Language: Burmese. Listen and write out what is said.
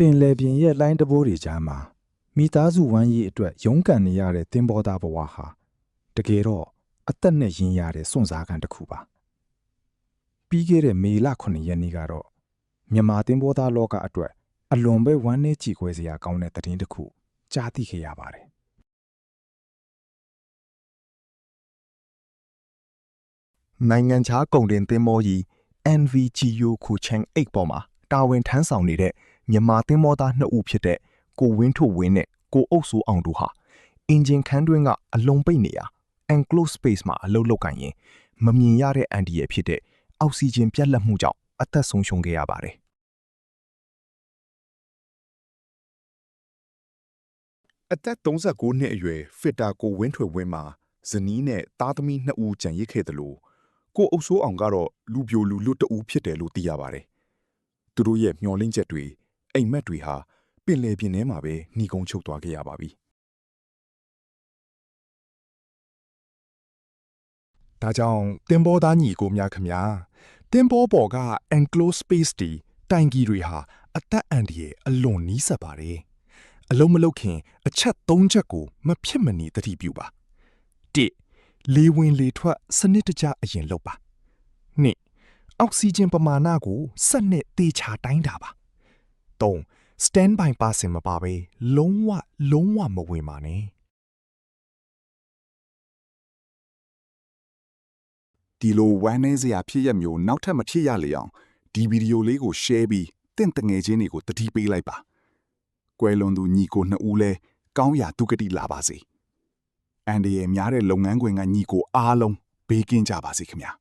င်လယ်ပြင်ရဲ့လိုင်းတဘိုးတွေကြားမှာမိသားစုဝမ်းရေးအတွက်ရုန်းကန်နေရတဲ့သင်္ဘောသားဘဝဟာတကယ်တော့အသက်နဲ့ရင်ရတဲ့စွန့်စားခံတစ်ခုပါပြီးခဲ့တဲ့မေလ9 ရက်နေ့ကတော့မြန်မာသင်္ဘောသားလောကအတွက်အလွန်ပဲဝမ်းနည်းကြေကွဲစရာကောင်းတဲ့သတင်းတစ်ခုကြားသိခဲ့ရပါတယ်နိုင်ငံခြားကုန်တင်သင်္ဘောကြီး NVGU ခုချန်8ပေါ်မှာတာဝန်ထမ်းဆောင်နေတဲ့မြန်မာသင်္ဘောသား2ဦးဖြစ်တဲ့ကိုဝင်းထွတ်ဝင်းနဲ့ကိုအုပ်စိုးအောင်တို့ဟာအင်ဂျင်ခန်းတွင်းကအလုံပိတ်နေရာ enclosed space မှာအလုပ်လုပ်ကိုင်ရင်မမြင်ရတဲ့အန်ဒီရဲ့ဖြစ်တဲ့အောက်ဆီဂျင်ပြတ်လတ်မှုကြောင့်အသက်ဆုံးရှုံးခဲ့ရပါတယ်အသက်39နှစ်အရွယ်ဖစ်တာကိုဝင်းထွေဝင်းမှာဇနီးနဲ့သားသမီး2ဦးကျန်ရစ်ခဲ့တယ်လို့ကိုအုပ်စိုးအောင်ကတော့လူပြိုလူလွတ်တဦးဖြစ်တယ်လို့သိရပါတယ်။သူတို့ရဲ့မျှော်လင့်ချက်တွေအိမ်မက်တွေဟာပင်လယ်ပြင်ထဲမှာပဲနှီးကုန်းချုပ်သွားခဲ့ရပါပြီ။ဒါကြောင့်တင်ဘောသားညီကိုများခင်ဗျာတင်ဘောပေါ်က enclosed space တီတိုင်ကြီးတွေဟာအသက်အန္တရာယ်အလွန်နီးစပ်ပါတယ်။အလုံးမလုံးခင်အချက်3ချက်ကိုမဖြစ်မနေသတိပြုပါ1လေဝင်လေထွက်စနစ်တကျအရင်လုပ်ပါ2အောက်ဆီဂျင်ပမာဏကိုစက်နဲ့တေချာတိုင်းတာပါ3 stand by person မပါဘဲလုံးဝမဝင်ပါနဲ့ဒီလိုဝမ်းနည်းစရာဖြစ်ရမျိုးနောက်ထပ်မဖြစ်ရလေအောင်ဒီဗီဒီယိုလေးကို share ပြီးတင့်တငယ်ချင်းတွေကိုတတိပေးလိုက်ပါကွယ်လွန်သူညီကို2ဦးလဲကောင်းရာဒုက္ခတိလာပါစေအန်ဒီရဲ့များတဲ့လုပ်ငန်းခွင်ကညီကိုအားလုံးဘေးကင်းကြပါစေခင်ဗျာ